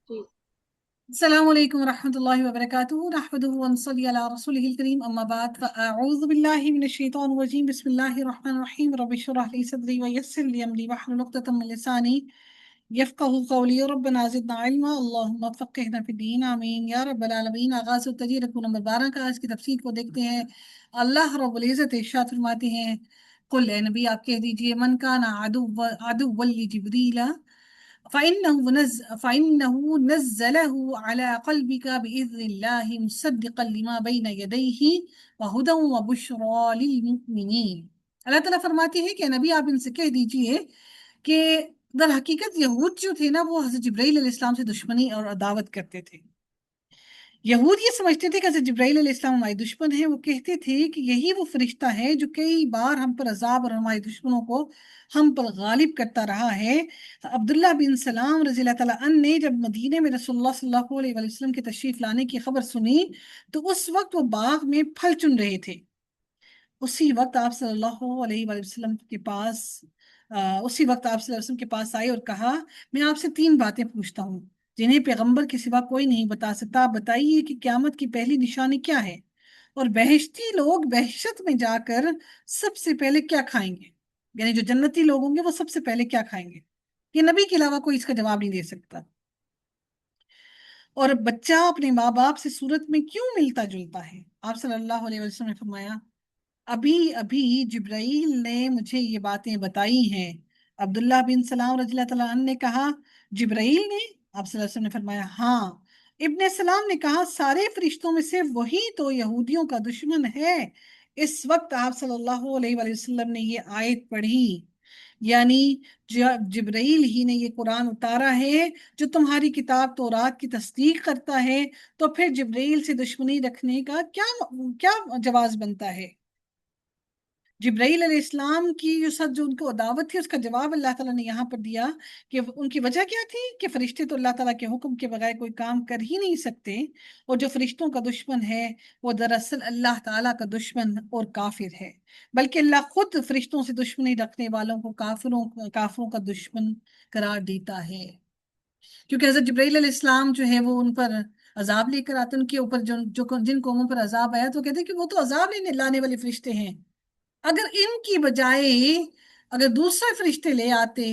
जी। अस्सलामु अलैकुम वरहमतुल्लाहि वबरकातुहू नहमदुहु व नसल्ली अला रसूलिहिल करीम अम्मा बाद फ़अऊज़ु बिल्लाहि मिनश शैतानिर रजीम बिस्मिल्लाहिर रहमानिर रहीम रब्बि इश्रह ली सदरी व यस्सिर ली अमरी वहलुल उक़दतम मिन लिसानी यफ़क़हू क़ौली रब्बना ज़िदना इल्मा अल्लाहुम्मा फ़क़्हिना फ़िद्दीन आमीन या रब्बल आलमीन। आगाज़ तफसीर रकू नंबर 12 का आज की तफसीर को देखते हैं। अल्लाह रब्बुल इज़्ज़त इरशाद फरमाते हैं, कुल ए नबी आप कह दीजिए, मन काना अदुव्वन लिजिब्रील फ़इन्नहु नज़्ज़लहु अला क़ल्बिका बिइज़्निल्लाहि मुसद्दिक़न लिमा बैन यदैहि व हुदन व बुश्रा लिलमुमिनीन। अल्लाह ताला फरमाते हैं कि नबी आप इनसे कह दीजिए कि दर हकीकत यहूद जो थे ना, वो हज़रत जिब्राइल अलैहिस्सलाम से दुश्मनी और अदावत करते थे। यहूद ये समझते थे कि हज़रत जिब्राइल अलैहिस्सलाम हमारे दुश्मन हैं। वो कहते थे कि यही वो फरिश्ता है जो कई बार हम पर अजाब और हमारे दुश्मनों को हम पर गालिब करता रहा है। अब्दुल्लाह बिन सलाम रज़ी अल्लाह तआला अन्हु ने जब मदीने में रसूलुल्लाह सल्लल्लाहु अलैहि वसल्लम के तशरीफ लाने की खबर सुनी, तो उस वक्त वो बाग में फल चुन रहे थे। उसी वक्त आप सल्लल्लाहु अलैहि वसल्लम के पास उसी वक्त आप सल्लल्लाहु अलैहि वसल्लम के पास आए और कहा, मैं आपसे तीन बातें पूछता हूँ जिन्हें पैगंबर के सिवा कोई नहीं बता सकता। आप बताइए कि क़यामत की पहली निशानी क्या है, और बहश्ती लोग बहशत में जाकर सबसे पहले क्या खाएंगे, यानी जो जन्नती लोग होंगे वो सबसे पहले क्या खाएंगे। ये नबी के अलावा कोई इसका जवाब नहीं दे सकता। और बच्चा अपने माँ बाप से सूरत में क्यों मिलता जुलता है। आप सल्लल्लाहु अलैहि वसल्लम ने फरमाया, अभी अभी जिब्राइल ने मुझे ये बातें बताई हैं। अब्दुल्लाह बिन सलाम रज़ियल्लाहु तआला अन्हु ने कहा, जिब्राइल ने? आप सल्लल्लाहु अलैहि वसल्लम ने फरमाया, हाँ। इब्ने सलाम ने कहा, सारे फरिश्तों में से वही तो यहूदियों का दुश्मन है। इस वक्त आप सल्लल्लाहु अलैहि वसल्लम ने ये आयत पढ़ी, यानी जिब्राइल ही ने ये कुरान उतारा है जो तुम्हारी किताब तौरात की तस्दीक करता है। तो फिर जिब्राइल से दुश्मनी रखने का क्या क्या जवाज बनता है। जिब्राइल अलैहिस्सलाम की जो उनको दावत थी, उसका जवाब अल्लाह ताला ने यहाँ पर दिया कि उनकी वजह क्या थी कि फरिश्ते तो अल्लाह ताला के हुक्म के बगैर कोई काम कर ही नहीं सकते। और जो फरिश्तों का दुश्मन है वो दरअसल अल्लाह ताला का दुश्मन और काफिर है। बल्कि अल्लाह खुद फरिश्तों से दुश्मनी रखने वालों को काफिरों का दुश्मन करार देता है। क्योंकि हजरत जिब्राइल अलैहिस्सलाम जो है वो उन पर अजाब लेकर आते, उनके ऊपर जो जिन कौमों पर अजाब आया, तो कहते हैं कि वो तो अजाब लेने लाने वाले फरिश्ते हैं। अगर इनकी बजाय अगर दूसरे फरिश्ते ले आते,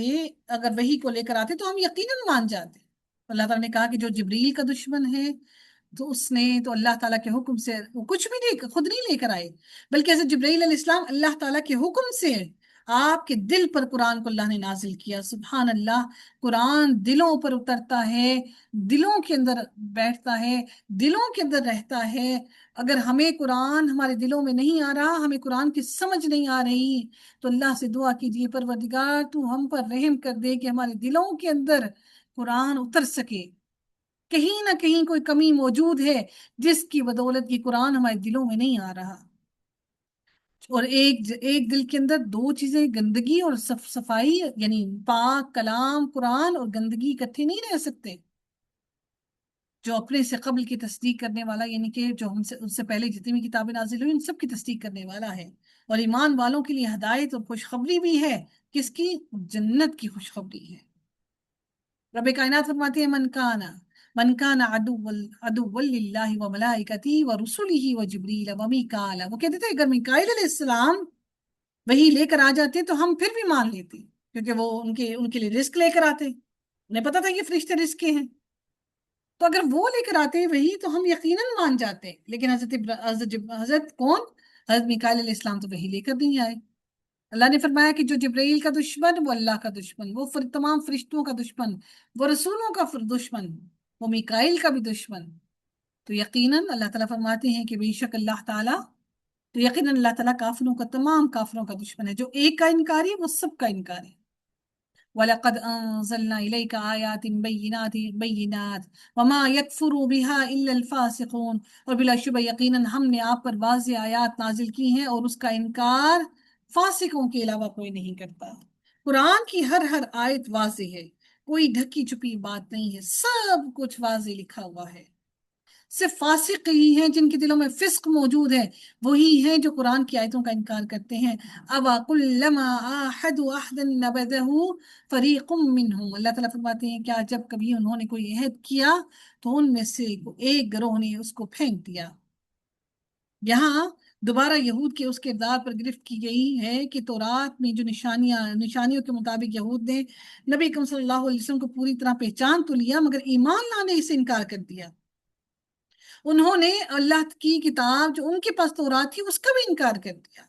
अगर वही को लेकर आते, तो हम यकीनन मान जाते। अल्लाह ताला ने कहा कि जो जिब्रील का दुश्मन है, तो उसने तो अल्लाह ताला के हुक्म से वो कुछ भी नहीं, खुद नहीं लेकर आए, बल्कि ऐसे जिब्रील अलैहिस्सलाम अल्लाह ताला के हुक्म से आपके दिल पर कुरान को अल्लाह ने नाजिल किया। सुभान अल्लाह। कुरान दिलों पर उतरता है, दिलों के अंदर बैठता है, दिलों के अंदर रहता है। अगर हमें कुरान हमारे दिलों में नहीं आ रहा, हमें कुरान की समझ नहीं आ रही, तो अल्लाह से दुआ कीजिए, परवरदिगार तू हम पर रहम कर दे कि हमारे दिलों के अंदर कुरान उतर सके। कहीं ना कहीं कोई कमी मौजूद है जिसकी बदौलत ये कुरान हमारे दिलों में नहीं आ रहा। और एक एक दिल के अंदर दो चीजें, गंदगी और सफाई, यानी पाक कलाम कुरान और गंदगी इकट्ठे नहीं रह सकते। जो अपने से कब्ल की तस्दीक करने वाला, यानी कि जो हमसे उससे पहले जितनी भी किताबें नाजिल हुई उन सब की तस्दीक करने वाला है। और ईमान वालों के लिए हदायत और खुशखबरी भी है। किसकी? जन्नत की खुशखबरी है। रब कायनात फरमाते हैं, मन काना अदुव्वल लिल्लाहि व मलाइकतिही व रुसुलिही व जिब्रील व मीकाल। वो कहते थे अगर मीकाईल अलैहिस्सलाम वही लेकर आ जाते तो हम फिर भी मान लेते, क्योंकि वो उनके उनके लिए रिस्क लेकर आते, उन्हें पता था ये फरिश्ते रिस्क के हैं। तो अगर वो लेकर आते वही तो हम यकीनन मान जाते। लेकिन हजरत कौन? हजरत मिकाईल अलैहिस्सलाम तो वही लेकर नहीं आए। अल्लाह ने फरमाया कि जो जिब्राइल का दुश्मन वो अल्लाह का दुश्मन, वो तमाम फरिश्तों का दुश्मन, वो रसूलों का दुश्मन, वो मिकाईल का भी दुश्मन। तो यकीनन अल्लाह ताला फरमाते हैं कि बेशक अल्लाह ताला, तो यकीनन अल्लाह ताला काफिरों का, तमाम काफिरों का दुश्मन है। जो एक का इनकारी है वो सब का इनकार है। वलक़द अंज़लना इलैका आयातिन बय्यिनात वमा यकफुरु बिहा इल्लल फासिकून। और बिलाशुबह यकीनन हमने आप पर वाज़ेह आयात नाजिल की हैं और उसका इनकार फासिकों के अलावा कोई नहीं करता। कुरान की हर हर आयत वाज़ेह है, कोई ढकी छुपी बात नहीं है, सब कुछ वाज़ेह लिखा हुआ है। صرف فاسق ہی ہیں جن کے دلوں میں فسق موجود ہے، وہی ہیں جو قرآن کی آیتوں کا انکار کرتے ہیں۔ اَوَا كُلَّمَا عَاهَدُوا عَهْدًا نَبَذَهُ فَرِيقٌ مِّنْهُمْ، اللہ تعالیٰ فرماتے ہیں کیا جب کبھی انہوں نے کوئی عہد کیا تو ان میں سے ایک گروہ نے اس کو پھینک دیا۔ یہاں دوبارہ یہود کے اس کردار پر گرفت کی گئی ہے کہ تورات میں جو نشانیوں کے مطابق یہود نے نبی اکرم صلی اللہ علیہ وسلم کو پوری طرح پہچان تو لیا، مگر ایمان لانے سے انکار کر دیا۔ انہوں نے اللہ کی کتاب جو ان کے پاس تورات تھی اس کا بھی انکار کر دیا،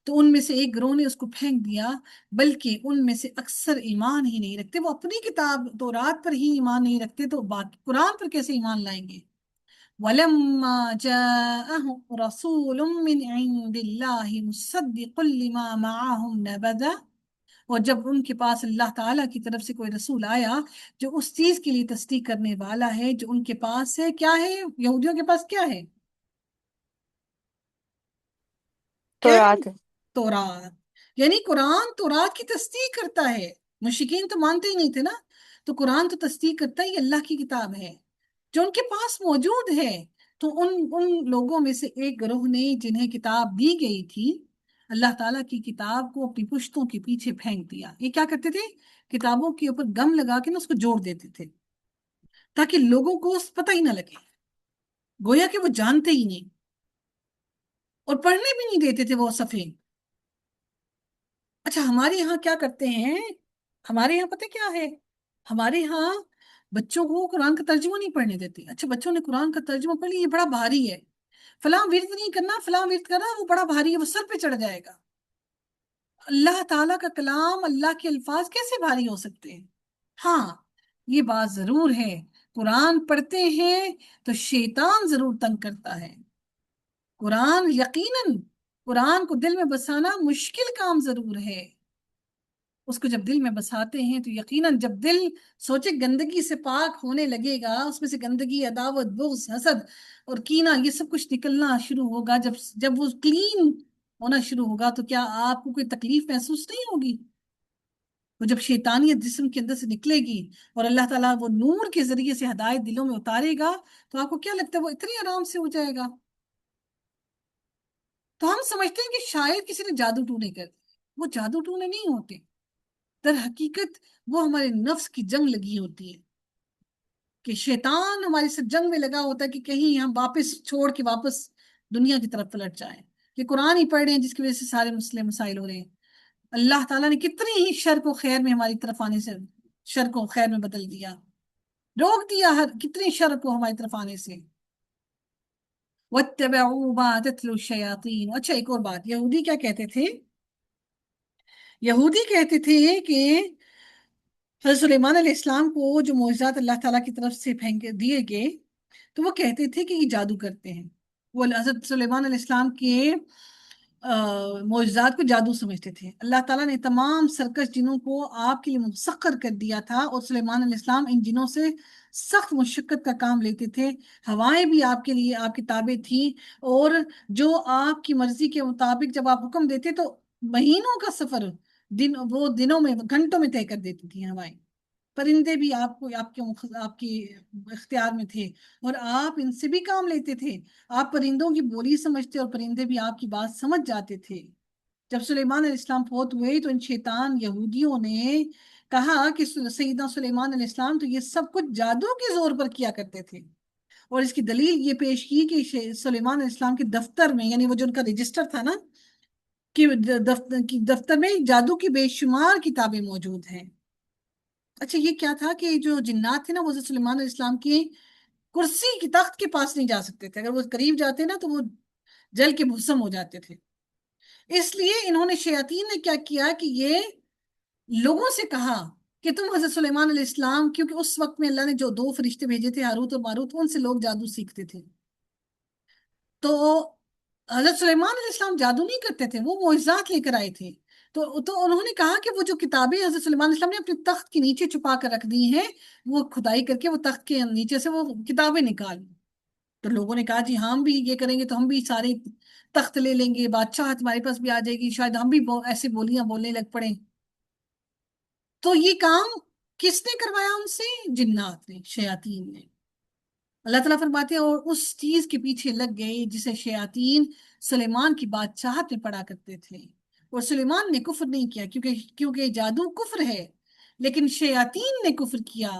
تو ان میں سے ایک گروہ نے اس کو پھینک دیا، بلکہ ان میں سے اکثر ایمان ہی نہیں رکھتے۔ وہ اپنی کتاب تورات پر ہی ایمان نہیں رکھتے تو باقی قرآن پر کیسے ایمان لائیں گے؟ وَلَمَّا جَاءَهُمْ رَسُولٌ مِّنْ عِندِ اللَّهِ مُصَدِّقٌ لِّمَا مَعَهُمْ نَبَذَ، اور جب ان کے پاس اللہ تعالیٰ کی طرف سے کوئی رسول آیا جو اس چیز کے لیے تصدیق کرنے والا ہے جو ان کے پاس ہے، کیا ہے یہودیوں کے پاس؟ کیا ہے؟ کیا ہے؟ تورات۔ تورات، یعنی قرآن تورات کی تصدیق کرتا ہے۔ مشرکین تو مانتے ہی نہیں تھے نا، تو قرآن تو تصدیق کرتا ہی اللہ کی کتاب ہے جو ان کے پاس موجود ہے۔ تو ان لوگوں میں سے ایک گروہ نے جنہیں کتاب دی گئی تھی، اللہ تعالیٰ کی کتاب کو اپنی پشتوں کے پیچھے پھینک دیا۔ یہ کیا کرتے تھے؟ کتابوں کے اوپر گم لگا کے نا اس کو جوڑ دیتے تھے تاکہ لوگوں کو پتہ ہی نہ لگے، گویا کہ وہ جانتے ہی نہیں، اور پڑھنے بھی نہیں دیتے تھے وہ صفحے۔ اچھا ہمارے یہاں کیا کرتے ہیں؟ ہمارے یہاں پتہ کیا ہے؟ ہمارے یہاں بچوں کو قرآن کا ترجمہ نہیں پڑھنے دیتے۔ اچھا بچوں نے قرآن کا ترجمہ پڑھ لیا، یہ بڑا بھاری ہے، فلاں ورد نہیں کرنا، فلاں ورد کرنا، وہ بڑا بھاری ہے، وہ سر پہ چڑھ جائے گا۔ اللہ تعالیٰ کا کلام، اللہ کے الفاظ کیسے بھاری ہو سکتے ہیں؟ ہاں یہ بات ضرور ہے، قرآن پڑھتے ہیں تو شیطان ضرور تنگ کرتا ہے۔ قرآن یقیناً، قرآن کو دل میں بسانا مشکل کام ضرور ہے۔ اس کو جب دل میں بساتے ہیں تو یقیناً جب دل سوچے گندگی سے پاک ہونے لگے گا، اس میں سے گندگی، عداوت، بغض، حسد اور کینہ، یہ سب کچھ نکلنا شروع ہوگا، جب وہ کلین ہونا شروع ہوگا تو کیا آپ کو کوئی تکلیف محسوس نہیں ہوگی؟ وہ جب شیطانیت جسم کے اندر سے نکلے گی اور اللہ تعالیٰ وہ نور کے ذریعے سے ہدایت دلوں میں اتارے گا تو آپ کو کیا لگتا ہے وہ اتنی آرام سے ہو جائے گا؟ تو ہم سمجھتے ہیں کہ شاید کسی نے جادو ٹونے کر دیا، وہ جادو ٹونے نہیں ہوتے، در حقیقت وہ ہمارے نفس کی جنگ لگی ہوتی ہے کہ شیطان ہمارے ساتھ جنگ میں لگا ہوتا ہے کہ کہیں ہم واپس چھوڑ کے واپس دنیا کی طرف پلٹ جائیں، کہ قرآن ہی پڑھ رہے ہیں جس کی وجہ سے سارے مسائل ہو رہے ہیں۔ اللہ تعالیٰ نے کتنی ہی شر کو خیر میں ہماری طرف آنے سے، شر کو خیر میں بدل دیا، روک دیا کتنی شر کو ہماری طرف آنے سے۔ وَاتَّبَعُوا مَا تَتْلُو الشَّيَاطِينُ۔ اچھا ایک اور بات، یہودی کیا کہتے تھے؟ یہودی کہتے تھے کہ حضرت سلیمان علیہ السلام کو جو معجزات اللہ تعالیٰ کی طرف سے پھینک دیے گئے تو وہ کہتے تھے کہ یہ جادو کرتے ہیں۔ وہ حضرت سلیمان علیہ السلام کے معجزات کو جادو سمجھتے تھے۔ اللہ تعالیٰ نے تمام سرکش جنوں کو آپ کے لیے مسخر کر دیا تھا، اور سلیمان علیہ السلام ان جنوں سے سخت مشقت کا کام لیتے تھے۔ ہوائیں بھی آپ کے لیے آپ کی تابع تھیں، اور جو آپ کی مرضی کے مطابق جب آپ حکم دیتے تو مہینوں کا سفر وہ دنوں میں، گھنٹوں میں طے کر دیتی تھی ہوائیں۔ پرندے بھی آپ کے اختیار میں تھے، اور آپ ان سے بھی کام لیتے تھے۔ آپ پرندوں کی بولی سمجھتے اور پرندے بھی آپ کی بات سمجھ جاتے تھے۔ جب سلیمان علیہ السلام فوت ہوئے تو ان شیطان یہودیوں نے کہا کہ سیدنا سلیمان علیہ السلام تو یہ سب کچھ جادو کے زور پر کیا کرتے تھے، اور اس کی دلیل یہ پیش کی کہ سلیمان علیہ السلام کے دفتر میں، یعنی وہ جو ان کا رجسٹر تھا نا، کہ دفتر میں جادو کی بے شمار کتابیں موجود ہیں۔ اچھا یہ کیا تھا کہ جو جنات تھے نا، وہ حضرت سلیمان علیہ السلام کی کرسی کی تخت کے پاس نہیں جا سکتے تھے، اگر وہ قریب جاتے نا تو وہ جل کے بھسم ہو جاتے تھے۔ اس لیے انہوں نے، شیاطین نے کیا کیا کہ یہ لوگوں سے کہا کہ تم حضرت سلیمان علیہ السلام، کیونکہ اس وقت میں اللہ نے جو دو فرشتے بھیجے تھے ہاروت اور ماروت، ان سے لوگ جادو سیکھتے تھے، تو حضرت سلیمان علیہ السلام جادو نہیں کرتے تھے، وہ معجزات لے کر آئے تھے۔ تو انہوں نے کہا کہ وہ جو کتابیں حضرت سلیمان علیہ السلام نے اپنے تخت کے نیچے چھپا کر رکھ دی ہیں، وہ کھدائی کر کے وہ تخت کے نیچے سے وہ کتابیں نکال۔ تو لوگوں نے کہا جی ہم بھی یہ کریں گے تو ہم بھی سارے تخت لے لیں گے، بادشاہ ہمارے پاس بھی آ جائے گی، شاید ہم بھی ایسے بولیاں بولنے لگ پڑیں۔ تو یہ کام کس نے کروایا ان سے؟ جنات نے، شیاطین نے۔ अल्लाह ताला फरमाते हैं और उस चीज के पीछे लग गए जिसे शयातीन सुलेमान की बादशाहत में पढ़ा करते थे। और सुलेमान ने कुफ्र नहीं किया क्योंकि क्योंकि जादू कुफ्र है, लेकिन शयातीन ने कुफ्र किया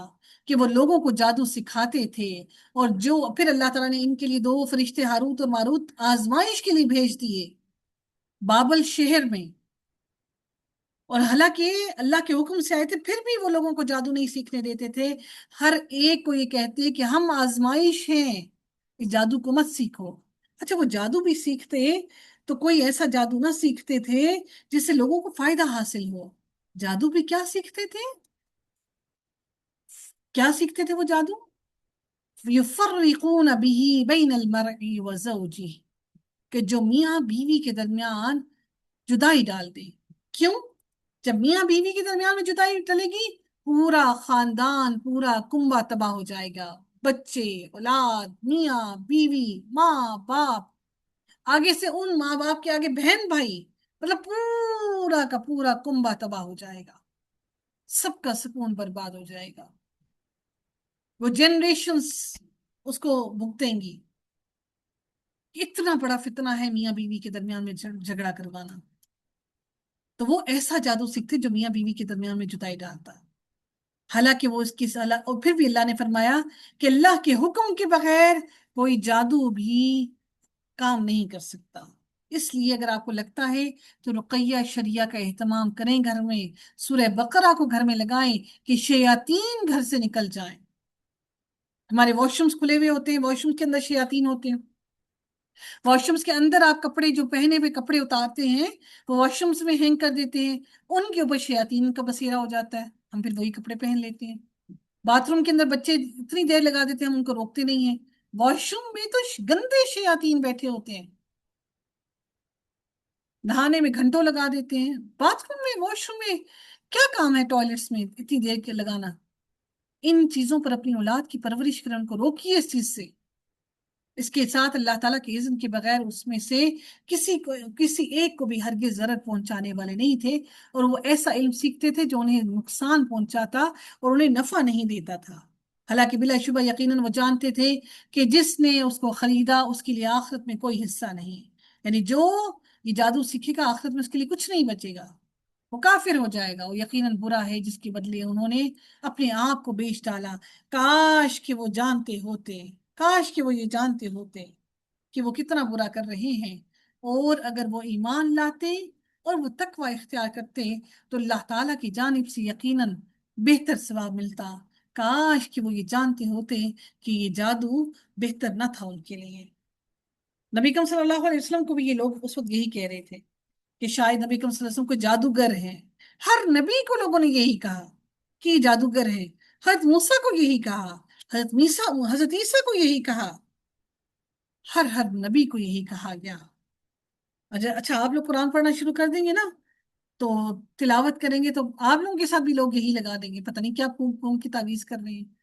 कि वो लोगों को जादू सिखाते थे। और जो फिर अल्लाह ताला ने इनके लिए दो फरिश्ते हारूत और मारूत आजमाइश के लिए भेज दिए बाबल शहर में। और हालांकि अल्लाह के हुक्म से आए थे, फिर भी वो लोगों को जादू नहीं सीखने देते थे। हर एक को ये कहते कि हम आजमाइश हैं, इस जादू को मत सीखो। अच्छा, वो जादू भी सीखते तो कोई ऐसा जादू ना सीखते थे जिससे लोगों को फायदा हासिल हो। जादू भी क्या सीखते थे? क्या सीखते थे वो जादू? युफर्रिकून बिही बैन अलमरई व ज़ौजिही, कि जो मियाँ बीवी के दरमियान जुदाई डाल दे। क्यों? जब मियाँ बीवी के दरमियान में जुदाई डलेगी, पूरा खानदान, पूरा कुंबा तबाह हो जाएगा। बच्चे, औलाद, मियाँ बीवी, माँ बाप, आगे से उन माँ बाप के आगे बहन भाई, मतलब पूरा का पूरा कुंबा तबाह हो जाएगा। सबका सुकून बर्बाद हो जाएगा। वो जनरेशंस उसको भुगतेंगी। इतना बड़ा फितना है मियाँ बीवी के दरमियान में झगड़ा करवाना। तो वो ऐसा जादू सीखते जो मियाँ बीवी के दरमियान में जुदाई डालता। हालांकि वो इसकी सलाह, और फिर भी अल्लाह ने फरमाया कि अल्लाह के हुक्म के बगैर कोई जादू भी काम नहीं कर सकता। इसलिए अगर आपको लगता है तो रुकैया शरिया का एहतमाम करें घर में, सूरह बकरा को घर में लगाएं कि शयातीन घर से निकल जाएं। हमारे वॉशरूम्स खुले हुए होते हैं, वॉशरूम के अंदर शयातीन होते हैं। वॉशरूम्स के अंदर आप कपड़े जो पहने हुए कपड़े उतारते हैं, वो वॉशरूम्स में हैंग कर देते हैं, उनके ऊपर शयातीन का बसेरा हो जाता है, हम फिर वही कपड़े पहन लेते हैं। बाथरूम के अंदर बच्चे इतनी देर लगा देते हैं, हम उनको रोकते नहीं है। वॉशरूम में तो गंदे शयातीन बैठे होते हैं, नहाने में घंटों लगा देते हैं। बाथरूम में, वॉशरूम में क्या काम है टॉयलेट्स में इतनी देर के लगाना? इन चीजों पर अपनी औलाद की परवरिश करें, उनको रोकिए इस चीज से। इसके साथ अल्लाह ताला के इज़्न के बगैर उसमें से किसी एक को भी हरगिज जरर पहुंचाने वाले नहीं थे। और वो ऐसा इल्म सीखते थे जो उन्हें नुकसान पहुंचाता और उन्हें नफा नहीं देता था। हालांकि बिलाशुबा यकीनन वो जानते थे कि जिसने उसको खरीदा उसके लिए आखिरत में कोई हिस्सा नहीं। यानी जो ये जादू सीखेगा, आखिरत में उसके लिए कुछ नहीं बचेगा, वो काफिर हो जाएगा। वो यकीनन बुरा है जिसके बदले उन्होंने अपने आप को बेच डाला। काश कि वो जानते होते, काश कि वो ये जानते होते कि वो कितना बुरा कर रहे हैं, और अगर वो ईमान लाते और वो तकवा इख्तियार करते तो अल्लाह ताला की जानिब से यकीनन बेहतर सवाब मिलता। काश कि वो ये जानते होते कि ये जादू बेहतर न था उनके लिए। नबी करीम सल्लल्लाहु अलैहि वसल्लम को भी ये लोग उस वक्त यही कह रहे थे कि शायद नबी करीम सल्लल्लाहु अलैहि वसल्लम को जादूगर है। हर नबी को लोगों ने यही कहा कि ये जादूगर है। हजरत मूसा को यही कहा, हजरत ईसा को यही कहा, हर हर नबी को यही कहा गया। अच्छा अच्छा, आप लोग कुरान पढ़ना शुरू कर देंगे ना, तो तिलावत करेंगे तो आप लोगों के साथ भी लोग यही लगा देंगे, पता नहीं क्या फूंक फूंक की तावीज कर रहे हैं।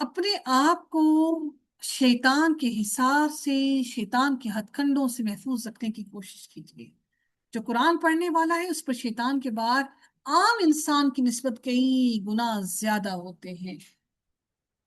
अपने आप को शैतान के हिसाब से, शैतान के हथकंडों से महफूज रखने की कोशिश कीजिए। जो कुरान पढ़ने वाला है उस पर शैतान के बाद आम इंसान की निस्बत कई गुना ज्यादा होते हैं।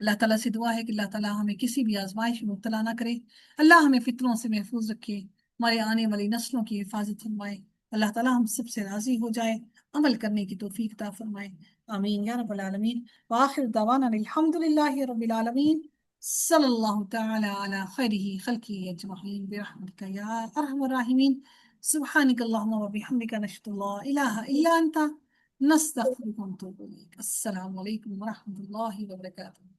अल्लाह ताला से दुआ है कि अल्लाह ताला हमें किसी भी आजमाइश में मुब्तला ना करे। अल्लाह हमें फितनों से महफूज रखे, हमारे आने वाली नस्लों की हिफाजत फरमाए। अल्लाह ताला हम सबसे राजी हो जाए, अमल करने की तौफीक अता फरमाए। आमीन या रब्बल आलमीन। व आखिर दवाना अल्हम्दुलिल्लाहि रब्बिल आलमीन। सल्लल्लाहु तआला अला खैरिही खल्क़िही अजमईन बिरहमतिका या अरहमर राहिमीन। सुब्हानक अल्लाहुम्मा व बिहम्दिका नशहदु ला इलाहा इल्ला अंता नस्तगफिरुका व नतूबु इलैक। अस्सलामु अलैकुम व रहमतुल्लाहि व बरकातुहू।